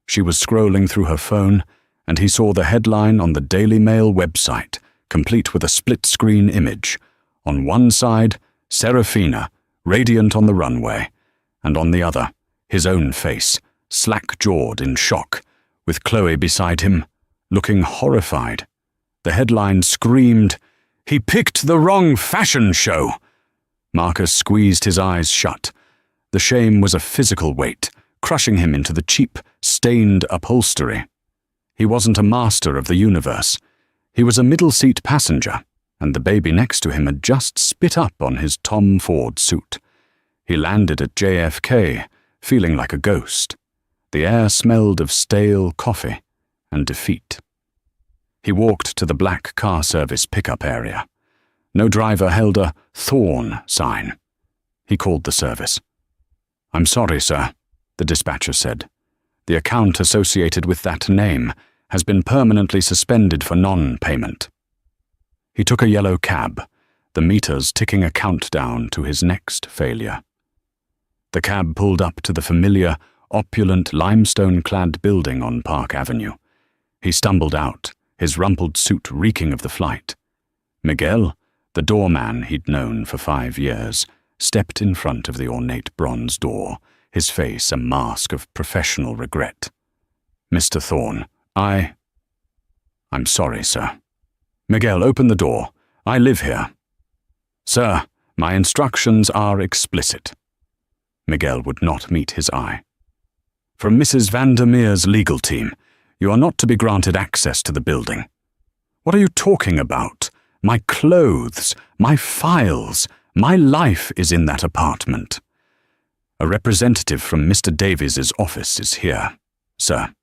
She was scrolling through her phone, and he saw the headline on the Daily Mail website, complete with a split-screen image. On one side, Serafina, radiant on the runway, and on the other, his own face, slack-jawed in shock, with Chloe beside him, looking horrified. The headline screamed, "He picked the wrong fashion show!" Marcus squeezed his eyes shut. The shame was a physical weight, crushing him into the cheap, stained upholstery. He wasn't a master of the universe. He was a middle-seat passenger, and the baby next to him had just spit up on his Tom Ford suit. He landed at JFK, feeling like a ghost. The air smelled of stale coffee and defeat. He walked to the black car service pickup area. No driver held a Thorn sign. He called the service. "I'm sorry, sir," the dispatcher said. "The account associated with that name has been permanently suspended for non-payment." He took a yellow cab, the meters ticking a countdown to his next failure. The cab pulled up to the familiar, opulent, limestone-clad building on Park Avenue. He stumbled out, his rumpled suit reeking of the flight. Miguel, the doorman he'd known for 5 years, stepped in front of the ornate bronze door, his face a mask of professional regret. "Mr. Thorne, I'm sorry, sir." "Miguel, open the door. I live here." "Sir, my instructions are explicit." Miguel would not meet his eye. "From Mrs. Vandermeer's legal team, you are not to be granted access to the building." "What are you talking about? My clothes, my files, my life is in that apartment." "A representative from Mr. Davies's office is here, sir."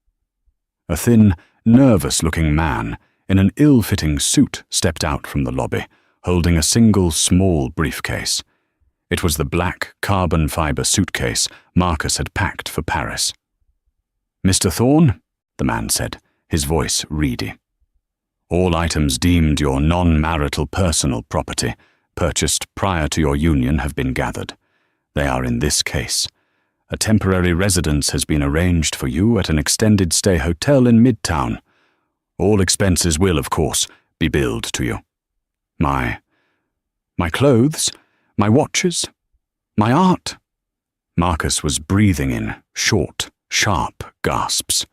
A thin, nervous-looking man in an ill-fitting suit stepped out from the lobby, holding a single small briefcase. It was the black carbon fiber suitcase Marcus had packed for Paris. "Mr. Thorne," the man said, his voice reedy. "All items deemed your non-marital personal property, purchased prior to your union, have been gathered. They are in this case. A temporary residence has been arranged for you at an extended stay hotel in Midtown. All expenses will, of course, be billed to you. My clothes, my watches, my art." Marcus was breathing in short, sharp gasps.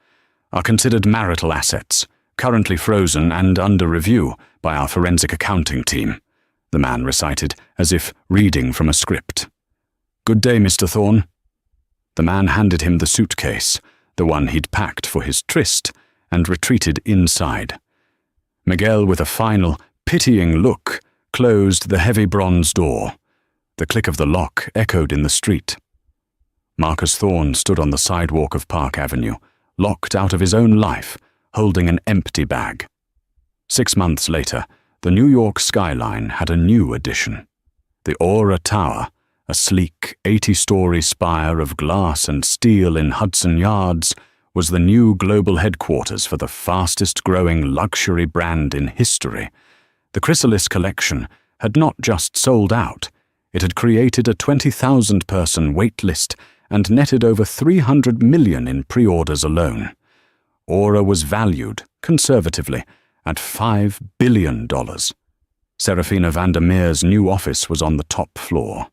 "Are considered marital assets, currently frozen and under review by our forensic accounting team," the man recited, as if reading from a script. "Good day, Mr. Thorne." The man handed him the suitcase, the one he'd packed for his tryst, and retreated inside. Miguel, with a final, pitying look, closed the heavy bronze door. The click of the lock echoed in the street. Marcus Thorne stood on the sidewalk of Park Avenue, locked out of his own life, holding an empty bag. 6 months later, the New York skyline had a new addition. The Aura Tower, a sleek 80-story spire of glass and steel in Hudson Yards, was the new global headquarters for the fastest-growing luxury brand in history. The Chrysalis collection had not just sold out, it had created a 20,000-person wait list and netted over $300 million in pre-orders alone. Aura was valued, conservatively, at $5 billion. Serafina Vandermeer's new office was on the top floor.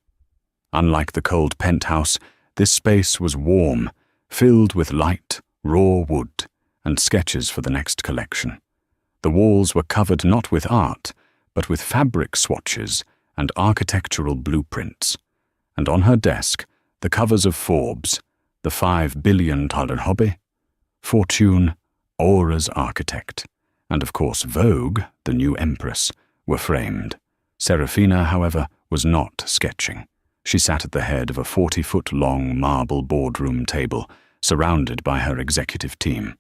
Unlike the cold penthouse, this space was warm, filled with light, raw wood, and sketches for the next collection. The walls were covered not with art, but with fabric swatches and architectural blueprints. And on her desk, the covers of Forbes, the $5 billion hobby, Fortune, Aura's architect, and of course Vogue, the new empress, were framed. Serafina, however, was not sketching. She sat at the head of a 40-foot-long marble boardroom table, surrounded by her executive team.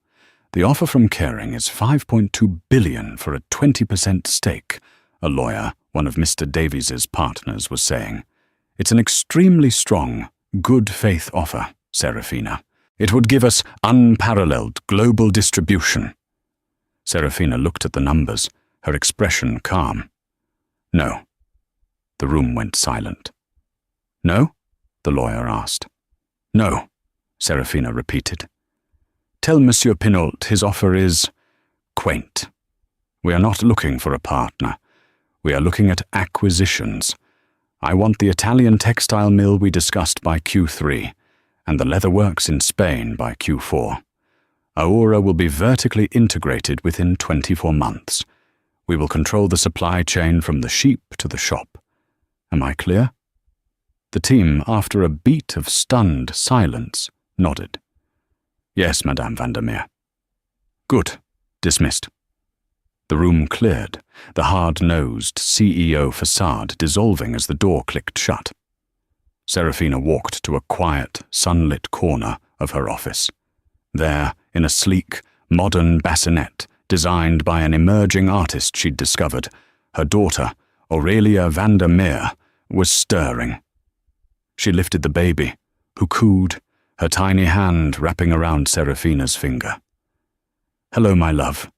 "The offer from Caring is $5.2 billion for a 20% stake," a lawyer, one of Mr. Davies's partners, was saying. "It's an extremely strong, good-faith offer, Serafina. It would give us unparalleled global distribution." Serafina looked at the numbers, her expression calm. "No." The room went silent. "No?" the lawyer asked. "No," Serafina repeated. "Tell Monsieur Pinault his offer is quaint. We are not looking for a partner. We are looking at acquisitions. I want the Italian textile mill we discussed by Q3, and the leather works in Spain by Q4. Aura will be vertically integrated within 24 months. We will control the supply chain from the sheep to the shop. Am I clear?" The team, after a beat of stunned silence, nodded. "Yes, Madame Vandermeer." "Good. Dismissed." The room cleared, the hard-nosed CEO facade dissolving as the door clicked shut. Serafina walked to a quiet, sunlit corner of her office. There, in a sleek, modern bassinet designed by an emerging artist she'd discovered, her daughter, Aurelia Vandermeer, was stirring. She lifted the baby, who cooed, her tiny hand wrapping around Serafina's finger. "Hello, my love,"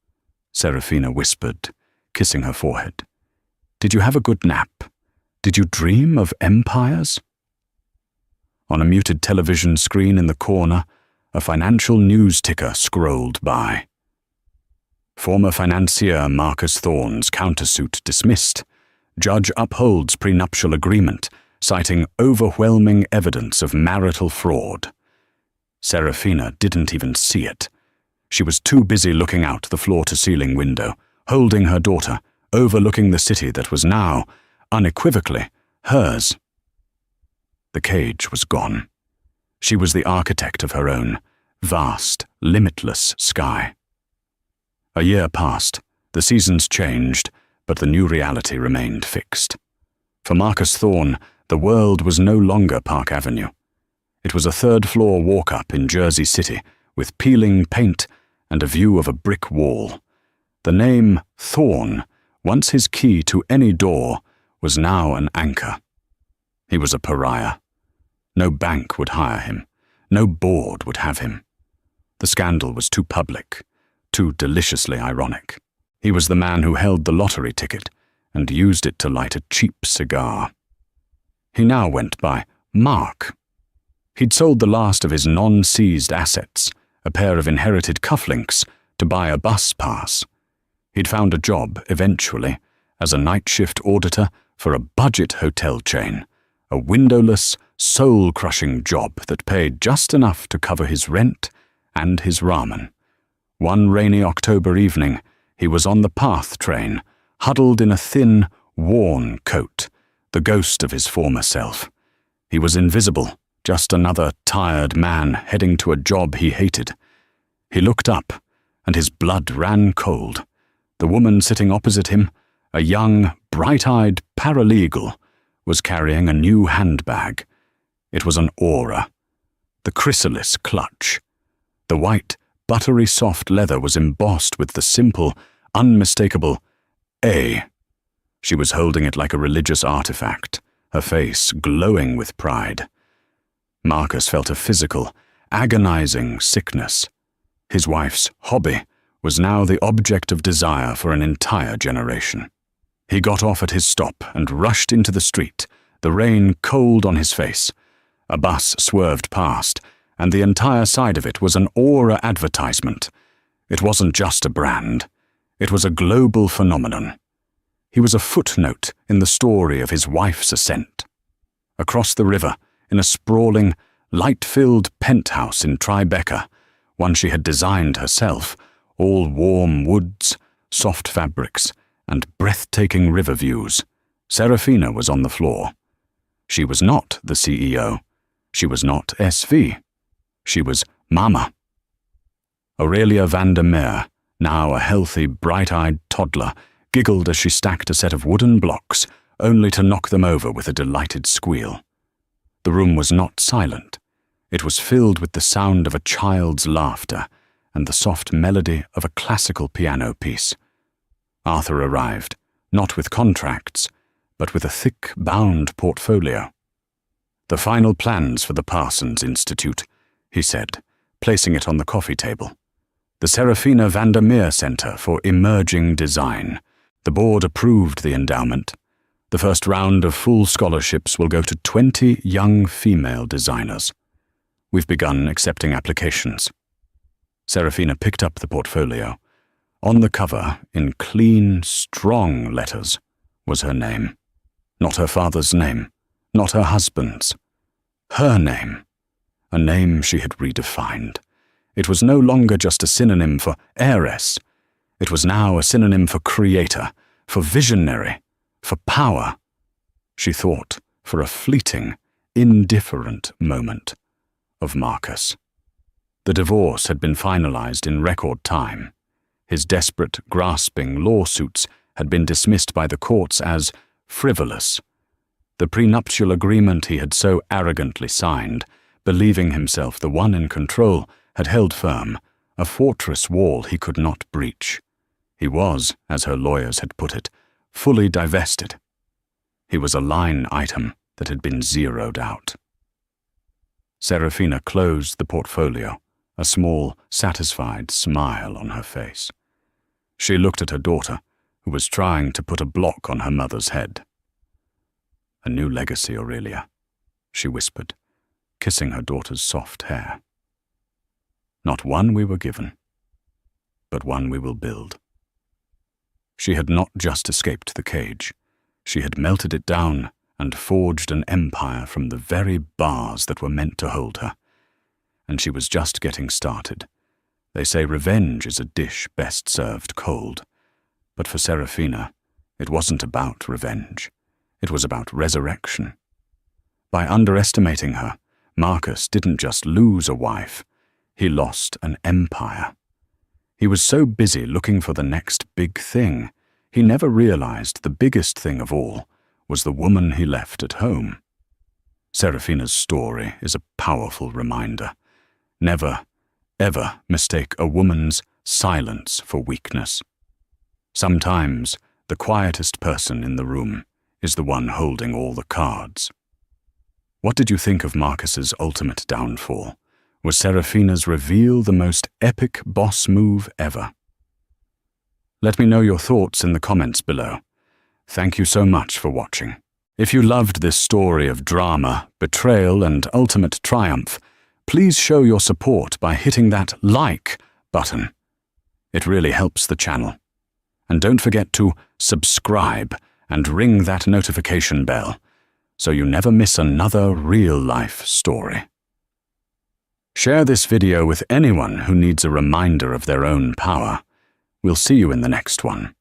Serafina whispered, kissing her forehead. "Did you have a good nap? Did you dream of empires?" On a muted television screen in the corner, a financial news ticker scrolled by. "Former financier Marcus Thorne's countersuit dismissed. Judge upholds prenuptial agreement, citing overwhelming evidence of marital fraud." Serafina didn't even see it. She was too busy looking out the floor-to-ceiling window, holding her daughter, overlooking the city that was now, unequivocally, hers. The cage was gone. She was the architect of her own, vast, limitless sky. A year passed, the seasons changed, but the new reality remained fixed. For Marcus Thorne, the world was no longer Park Avenue. It was a third-floor walk-up in Jersey City, with peeling paint and a view of a brick wall. The name Thorne, once his key to any door, was now an anchor. He was a pariah. No bank would hire him. No board would have him. The scandal was too public, too deliciously ironic. He was the man who held the lottery ticket and used it to light a cheap cigar. He now went by Mark. He'd sold the last of his non-seized assets, a pair of inherited cufflinks, to buy a bus pass. He'd found a job, eventually, as a night shift auditor for a budget hotel chain, a windowless, soul-crushing job that paid just enough to cover his rent and his ramen. One rainy October evening, he was on the PATH train, huddled in a thin, worn coat, the ghost of his former self. He was invisible, just another tired man heading to a job he hated. He looked up, and his blood ran cold. The woman sitting opposite him, a young, bright-eyed paralegal, was carrying a new handbag. It was an Aura, the chrysalis clutch. The white, buttery soft leather was embossed with the simple, unmistakable A. She was holding it like a religious artifact, her face glowing with pride. Marcus felt a physical, agonizing sickness. His wife's hobby was now the object of desire for an entire generation. He got off at his stop and rushed into the street, the rain cold on his face. A bus swerved past, and the entire side of it was an Aura advertisement. It wasn't just a brand. It was a global phenomenon. He was a footnote in the story of his wife's ascent. Across the river, in a sprawling, light-filled penthouse in Tribeca, one she had designed herself, all warm woods, soft fabrics, and breathtaking river views, Serafina was on the floor. She was not the CEO. She was not SV. She was Mama. Aurelia Vandermeer, now a healthy, bright-eyed toddler, giggled as she stacked a set of wooden blocks, only to knock them over with a delighted squeal. The room was not silent. It was filled with the sound of a child's laughter and the soft melody of a classical piano piece. Arthur arrived, not with contracts, but with a thick, bound portfolio. "The final plans for the Parsons Institute," he said, placing it on the coffee table. "The Serafina Vandermeer Center for Emerging Design. The board approved the endowment. The first round of full scholarships will go to 20 young female designers. We've begun accepting applications." Serafina picked up the portfolio. On the cover, in clean, strong letters, was her name. Not her father's name, not her husband's. Her name. A name she had redefined. It was no longer just a synonym for heiress. It was now a synonym for creator, for visionary, for power. She thought, for a fleeting, indifferent moment, of Marcus. The divorce had been finalized in record time. His desperate, grasping lawsuits had been dismissed by the courts as frivolous. The prenuptial agreement he had so arrogantly signed, believing himself the one in control, had held firm, a fortress wall he could not breach. He was, as her lawyers had put it, fully divested. He was a line item that had been zeroed out. Serafina closed the portfolio, a small, satisfied smile on her face. She looked at her daughter, who was trying to put a block on her mother's head. "A new legacy, Aurelia," she whispered, kissing her daughter's soft hair. "Not one we were given, but one we will build." She had not just escaped the cage. She had melted it down and forged an empire from the very bars that were meant to hold her. And she was just getting started. They say revenge is a dish best served cold. But for Serafina, it wasn't about revenge. It was about resurrection. By underestimating her, Marcus didn't just lose a wife, he lost an empire. He was so busy looking for the next big thing, he never realized the biggest thing of all was the woman he left at home. Serafina's story is a powerful reminder. Never, ever mistake a woman's silence for weakness. Sometimes the quietest person in the room is the one holding all the cards. What did you think of Marcus's ultimate downfall? Was Serafina's reveal the most epic boss move ever? Let me know your thoughts in the comments below. Thank you so much for watching. If you loved this story of drama, betrayal, and ultimate triumph, please show your support by hitting that like button. It really helps the channel. And don't forget to subscribe and ring that notification bell so you never miss another real-life story. Share this video with anyone who needs a reminder of their own power. We'll see you in the next one.